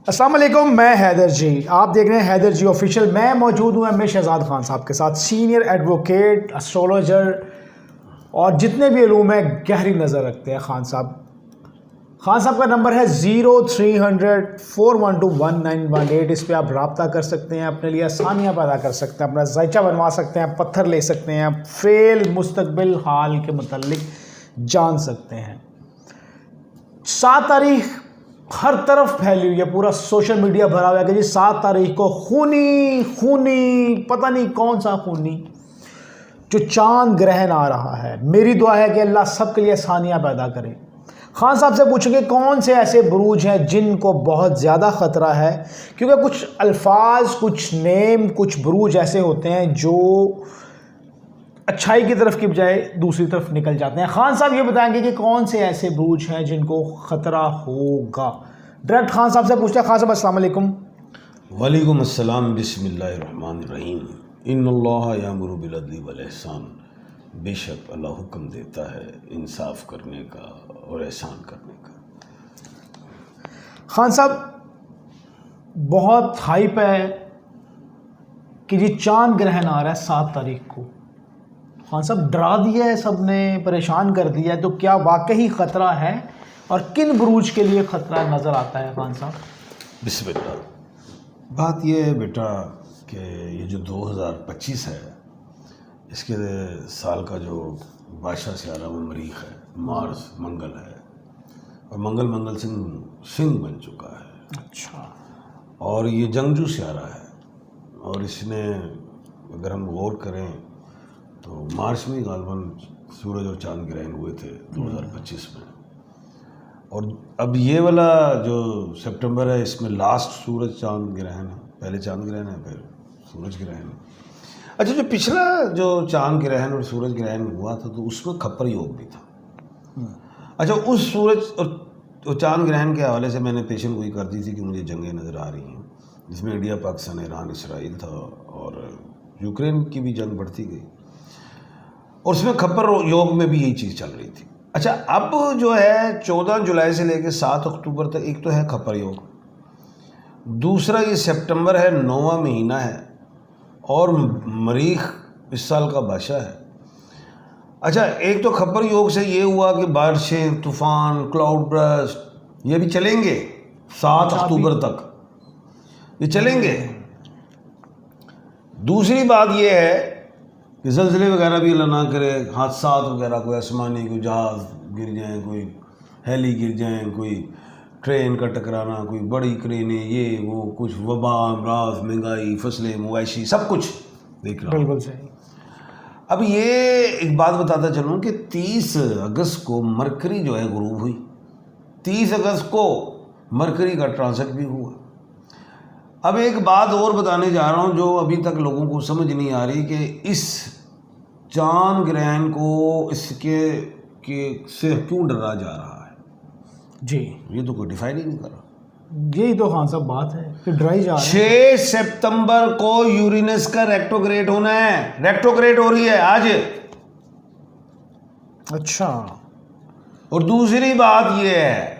अस्सलाम वालेकुम, मैं हैदर जी। आप देख रहे हैं हैदर जी ऑफिशियल। मैं मौजूद हूँ एम शहजाद खान साहब के साथ, सीनियर एडवोकेट, एस्ट्रोलॉजर और जितने भी इल्म में गहरी नज़र रखते हैं खान साहब। खान साहब का नंबर है 0300-412-1918। इस पर आप रब्ता कर सकते हैं, अपने लिए आसानियाँ पैदा कर सकते हैं, अपना जायचा बनवा सकते हैं, पत्थर ले सकते हैं, फेल मुस्तकबिल हाल के मुतल्लिक जान सकते हैं। 7 तारीख हर तरफ फैली हुई है, पूरा सोशल मीडिया भरा हुआ है कि जी 7 तारीख को खूनी पता नहीं कौन सा खूनी जो चांद ग्रहण आ रहा है। मेरी दुआ है कि अल्लाह सबके लिए आसानियाँ पैदा करे। खान साहब से पूछेंगे कौन से ऐसे बुरूज हैं जिनको बहुत ज़्यादा ख़तरा है, क्योंकि कुछ अल्फाज, कुछ नेम, कुछ बुरूज ऐसे होते हैं जो अच्छाई की तरफ की बजाय दूसरी तरफ निकल जाते हैं। खान साहब ये बताएंगे कि कौन से ऐसे बुरूज हैं जिनको ख़तरा होगा। डायरेक्ट खान साहब से पूछते हैं। खान साहब अस्सलाम वालेकुम। वालेकुम अस्सलाम, बिस्मिल्लाहिर्रहमानिर्रहीम। इन्नल्लाह यामुरु बिल अदली वल इहसान। बेशक अल्लाह हुक्म देता है इंसाफ करने का और एहसान करने का। खान साहब बहुत हाइप है कि जी चांद ग्रहण आ रहा है 7 तारीख को। खान साहब डरा दिया है, सबने परेशान कर दिया है, तो क्या वाकई ख़तरा है और किन बुरूज के लिए ख़तरा नज़र आता है खान साहब? बिस्मिल्लाह। बात यह है बेटा कि ये जो 2025 है, इसके साल का जो बादशाह सियारा वो मरीख है, मार्स मंगल है, और मंगल सिंह बन चुका है। अच्छा। और ये जंगजू सियारा है, और इसने अगर हम गौर करें तो मार्च में गालबन सूरज और चांद ग्रहण हुए थे 2025 में। और अब ये वाला जो सितंबर है, इसमें लास्ट सूरज चांद ग्रहण है। पहले चांद ग्रहण है, फिर सूरज ग्रहण है। अच्छा, जो पिछला जो चांद ग्रहण और सूरज ग्रहण हुआ था तो उसमें खप्पर योग भी था। अच्छा, उस सूरज और चांद ग्रहण के हवाले से मैंने पेशन गोई कर दी थी कि मुझे जंगें नज़र आ रही हैं, जिसमें इंडिया, पाकिस्तान, ईरान, इसराइल था, और यूक्रेन की भी जंग बढ़ती गई, और उसमें खप्पर योग में भी यही चीज़ चल रही थी। अच्छा, अब जो है 14 जुलाई से लेकर 7 अक्टूबर तक एक तो है खप्पर योग, दूसरा ये सितंबर है, 9वां महीना है, और मरीख इस साल का बादशाह है। अच्छा, एक तो खप्पर योग से ये हुआ कि बारिशें, तूफान, क्लाउड बर्स्ट ये भी चलेंगे 7 अक्टूबर तक, ये चलेंगे। दूसरी बात ये है कि ज़लज़ले वगैरह भी अल्लाह ना करे, हादसात वगैरह, कोई आसमानी, कोई जहाज़ गिर जाएँ, कोई हेली गिर जाएँ, कोई ट्रेन का टकराना, कोई बड़ी क्रेनें, ये वो, कुछ वबा, अमराज, महंगाई, फसलें, मुआशी, सब कुछ देख रहा हूँ। बिल्कुल सही। अब ये एक बात बताता चलूँ कि 30 अगस्त को मरकरी जो है गुरूब हुई। 30 अगस्त को मरकरी का ट्रांजिट भी हुआ। अब एक बात और बताने जा रहा हूँ जो अभी तक लोगों को समझ नहीं आ रही कि इस चांद ग्रहण को से क्यों डरा जा रहा है। जी, ये तो कोई डिफाइन ही नहीं कर रहा। यही तो खान साहब बात है कि डराई जा रहे हैं। 6 सितंबर को यूरेनस का रेट्रोग्रेड होना है, रेट्रोग्रेड हो रही है आज। अच्छा। और दूसरी बात यह है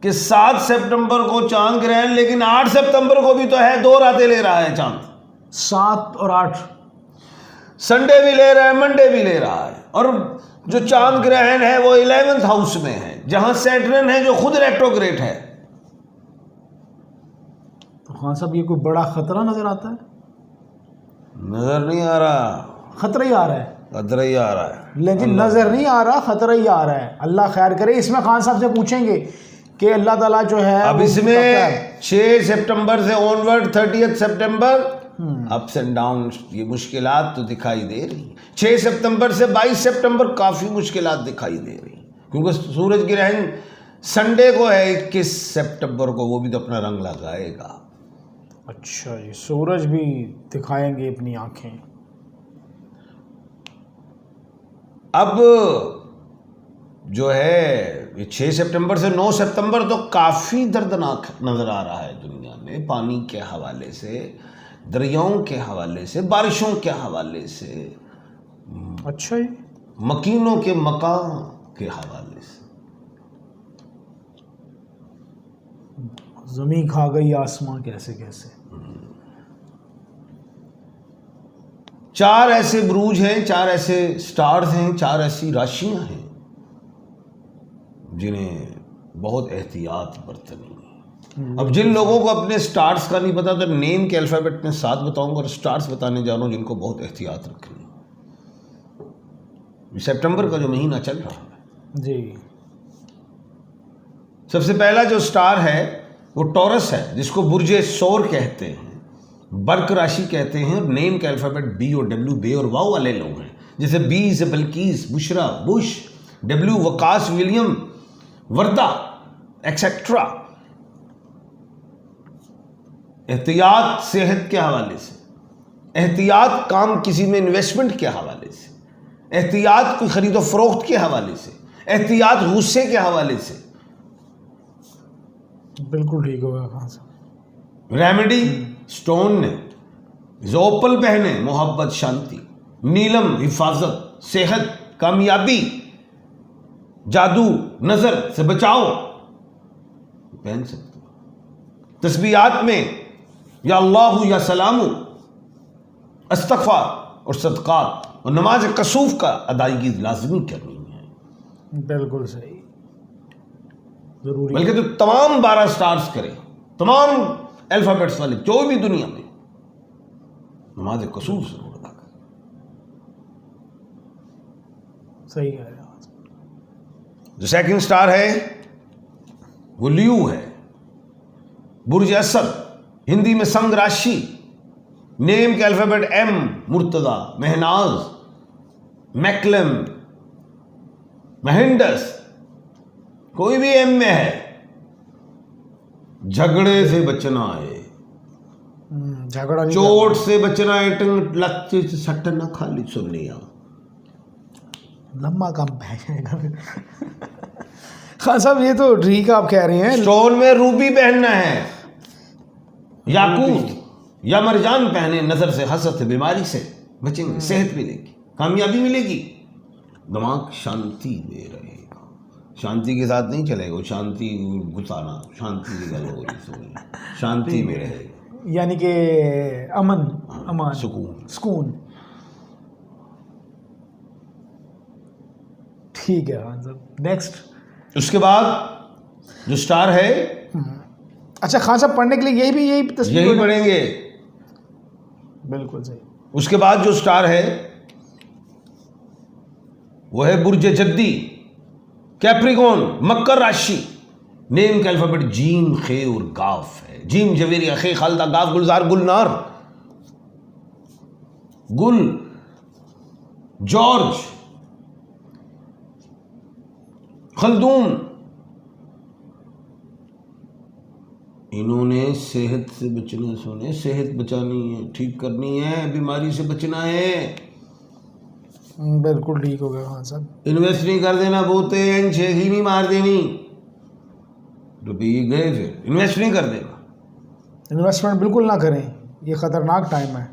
कि 7 सितंबर को चांद ग्रहण, लेकिन 8 सितंबर को भी तो है, 2 रातें ले रहा है चांद। 7 और 8 संडे भी ले रहा है, मंडे भी ले रहा है। और जो चांद ग्रहण है वो 11th हाउस में है, जहां सैटर्न है जो खुद रेट्रोग्रेड है। तो खान साहब ये कोई बड़ा खतरा नजर आता है? नजर नहीं आ रहा, खतरा ही आ रहा है। खतरा ही आ रहा है, लेकिन नजर नहीं आ रहा, खतरा ही आ रहा है। अल्लाह खैर करे। इसमें खान साहब से पूछेंगे कि अल्लाह ताला जो है अब इसमें 6 सितंबर से onward 30 September ups and down, ये मुश्किलात तो दिखाई दे रही। 6 सितंबर से 22 सितंबर काफ़ी मुश्किलात दिखाई दे रही, क्योंकि सूरज ग्रहण संडे को है 21 सितंबर को, वो भी तो अपना रंग लगाएगा। अच्छा जी, सूरज भी दिखाएंगे अपनी आंखें। अब जो है ये 6 सितंबर से 9 सितंबर तो काफ़ी दर्दनाक नज़र आ रहा है दुनिया में, पानी के हवाले से, दरियाओं के हवाले से, बारिशों के हवाले से, अच्छा जी, मकीनों के मकान के हवाले से। ज़मीं खा गई आसमां कैसे कैसे। 4 ऐसे बुरूज हैं, 4 ऐसे स्टार्स हैं, 4 ऐसी राशियां हैं जिन्हें बहुत एहतियात बरतनी है। अब जिन लोगों को अपने स्टार्स का नहीं पता तो नेम के अल्फ़ाबेट में 7 बताऊंगा और स्टार्स बताने जा रहा हूं जिनको बहुत एहतियात रखनी है। सितंबर का जो महीना चल रहा है जी, सबसे पहला जो स्टार है वो टॉरस है, जिसको बुर्जे सौर कहते हैं, बर्क राशि कहते हैं, और नेम के अल्फ़ाबेट बी और डब्ल्यू, बे और वाव वाले लोग हैं। जैसे बी से Balqees, Bushra, Bush, W Waqas, William, Warda, etcetera. एहतियात सेहत के हवाले से, एहतियात काम किसी में इन्वेस्टमेंट के हवाले से, एहतियात कोई खरीदो फरोख्त के हवाले से, एहतियात गुस्से के हवाले से। बिल्कुल ठीक होगा खान साहब। रेमेडी स्टोन ने, जोपल पहने मोहब्बत शांति, नीलम हिफाजत सेहत कामयाबी, जादू नजर से बचाओ पहन सकते हो। तस्बीहात में या अल्लाह या सलामु, अस्तगफार और सदकात और नमाज कसूफ का अदायगी लाजमी करनी है। बिल्कुल सही, जरूरी। बल्कि तो तमाम 12 स्टार्स करें, तमाम अल्फाबेट्स वाले जो भी दुनिया में, नमाज कसूफ जरूर अदा करें। सही है। जो सेकंड स्टार है वो लियो है, बुर्ज असद, हिंदी में संग राशि, नेम के alphabet M, Murtada, Mahnaz, McCullum, महिंडस, कोई भी एम में है। झगड़े से बचना है, झगड़ा नहीं चोट से बचना है, टंग लत्ते से सट ना खाली सुनिया, लंबा काम पहनेगा। खान साहब ये तो ठीक आप कह रहे हैं। स्टोन में रूबी पहनना है, याकूत या मरजान पहने, नजर से, हसद से, बीमारी से बचेंगे, सेहत मिलेगी, कामयाबी मिलेगी, दिमाग शांति में रहेगा। शांति के साथ नहीं चलेगा, शांति गुस्साना, शांति की गल हो रही, शांति में रहेगा, यानी कि अमन, अमान, सुकून, सुकून। ठीक है खान साहब। नेक्स्ट, उसके बाद जो स्टार है, अच्छा खान साहब पढ़ने के लिए यही तस्वीर यही पढ़ेंगे। बिल्कुल सही। उसके बाद जो स्टार है वो है बुर्ज जद्दी, कैप्रिकॉन, मकर राशि, नेम के अल्फाबेट जीम, खे और गाफ है। जीम जवेरिया, खे खालदा, गाफ गुलजार, गुलनार, गुल, जॉर्ज, खलदून। इन्होंने सेहत से बचना, सुने, सेहत बचानी है, ठीक करनी है, बीमारी से बचना है। बिल्कुल ठीक हो गया खान साहब। इन्वेस्ट नहीं कर देना, बोते ही नहीं मार देनी, रुपये गए, फिर इन्वेस्ट नहीं कर देना। इन्वेस्टमेंट बिल्कुल ना करें, ये खतरनाक टाइम है,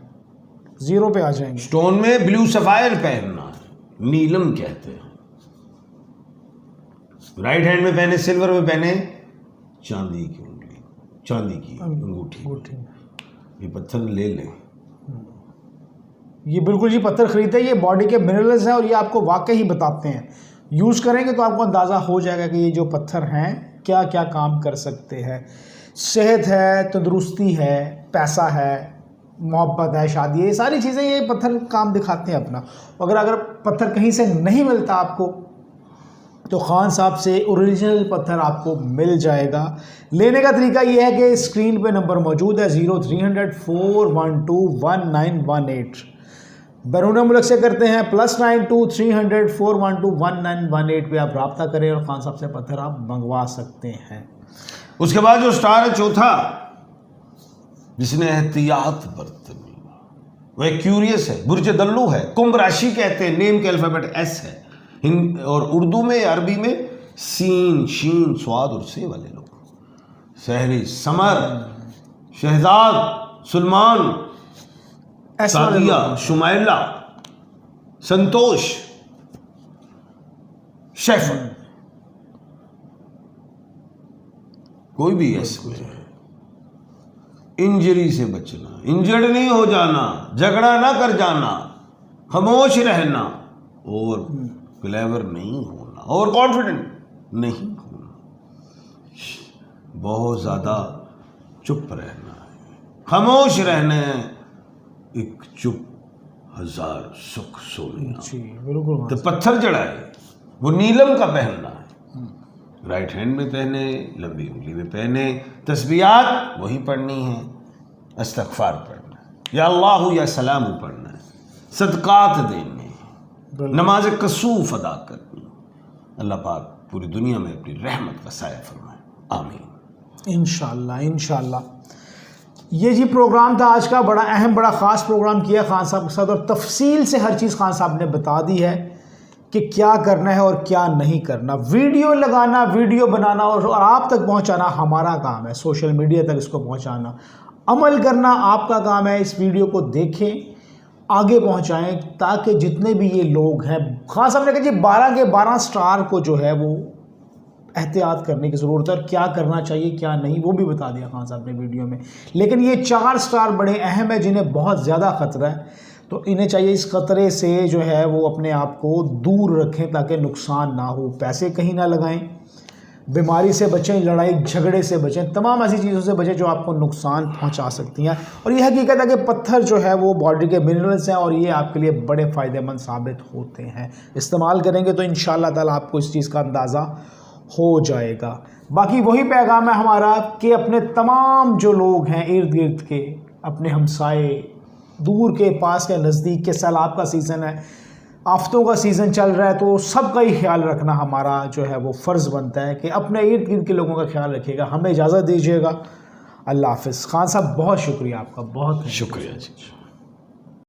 जीरो पे आ जाएंगे। स्टोन में ब्लू सफायर पहनना है, नीलम कहते हैं। राइट हैंड में पहने, सिल्वर में पहने चांदी की उंगली, चांदी की अंगूठी। ये पत्थर ले लें, ये बिल्कुल जी पत्थर खरीदते हैं, ये बॉडी के मिनरल्स हैं और ये आपको वाकई ही बताते हैं। यूज़ करेंगे तो आपको अंदाज़ा हो जाएगा कि ये जो पत्थर हैं क्या क्या काम कर सकते हैं। सेहत है, तंदुरुस्ती है, पैसा है, मोहब्बत है, शादी है, ये सारी चीज़ें ये पत्थर काम दिखाते हैं अपना। अगर पत्थर कहीं से नहीं मिलता आपको तो खान साहब से ओरिजिनल पत्थर आपको मिल जाएगा। लेने का तरीका ये है कि स्क्रीन पे नंबर मौजूद है 0300 412 1918। बैरून मुल्क से करते हैं +92 300 412 1918 पे आप रब्ता करें और खान साहब से पत्थर आप मंगवा सकते हैं। उसके बाद जो स्टार है चौथा, जिसने एहतियात बरतनी, वह क्यूरियस है, बुर्ज दल्लू है, कुंभ राशि कहते हैं, नेम के अल्फाबेट एस है, और उर्दू में, अरबी में सीन, शीन, स्वाद और से वाले लोग। सहरी, समर, शहजाद, सुलमान, सादिया, शुमाइला, संतोष, शेफ, कोई भी एस में है। इंजरी से बचना, इंजर्ड नहीं हो जाना, झगड़ा ना कर जाना, खामोश रहना, और क्लेवर नहीं होना, और कॉन्फिडेंट नहीं होना, बहुत ज़्यादा चुप रहना है, खामोश रहना है। एक चुप हजार सुख सोनिया। जी बिल्कुल। तो पत्थर जड़ाए वो नीलम का पहनना है, राइट हैंड में पहने, लंबी उंगली में पहने, तस्बीहात वही पढ़नी है, इस्तग़फ़ार पढ़ना है, या अल्लाह या सलाम पढ़ना है, सदक़ात देने, नमाज कसूफ अदा करनी। अल्लाह पाक पूरी दुनिया में अपनी रहमत का साया फरमाए, आमीन। इंशाअल्लाह इंशाअल्लाह। ये जी प्रोग्राम था आज का, बड़ा अहम बड़ा ख़ास प्रोग्राम किया खान साहब के साथ, और तफसील से हर चीज़ खान साहब ने बता दी है कि क्या करना है और क्या नहीं करना। वीडियो लगाना, वीडियो बनाना और आप तक पहुंचाना हमारा काम है, सोशल मीडिया तक इसको पहुंचाना, अमल करना आपका काम है। इस वीडियो को देखें, आगे पहुंचाएं, ताकि जितने भी ये लोग हैं, खान साहब ने कहा जी 12 के 12 स्टार को जो है वो एहतियात करने की ज़रूरत है, और क्या करना चाहिए क्या नहीं वो भी बता दिया खान साहब ने वीडियो में। लेकिन ये 4 स्टार बड़े अहम है जिन्हें बहुत ज़्यादा ख़तरा है, तो इन्हें चाहिए इस ख़तरे से जो है वो अपने आप को दूर रखें ताकि नुकसान ना हो, पैसे कहीं ना लगाएं, बीमारी से बचें, लड़ाई झगड़े से बचें, तमाम ऐसी चीज़ों से बचें जो आपको नुकसान पहुंचा सकती हैं। और ये हकीकत है कि पत्थर जो है वो बॉडी के मिनरल्स हैं और ये आपके लिए बड़े फ़ायदेमंद साबित होते हैं। इस्तेमाल करेंगे तो इंशाअल्लाह ताला आपको इस चीज़ का अंदाज़ा हो जाएगा। बाकी वही पैगाम है हमारा कि अपने तमाम जो लोग हैं इर्द गिर्द के, अपने हमसाए, दूर के पास के नज़दीक के, सैलाब का सीज़न है, आफ़तों का सीज़न चल रहा है, तो सबका ही ख्याल रखना हमारा जो है वो फ़र्ज़ बनता है कि अपने इर्द गिर्द के लोगों का ख्याल रखिएगा। हमें इजाज़त दीजिएगा। अल्लाह हाफ़िज़। खान साहब बहुत शुक्रिया आपका, बहुत शुक्रिया जी।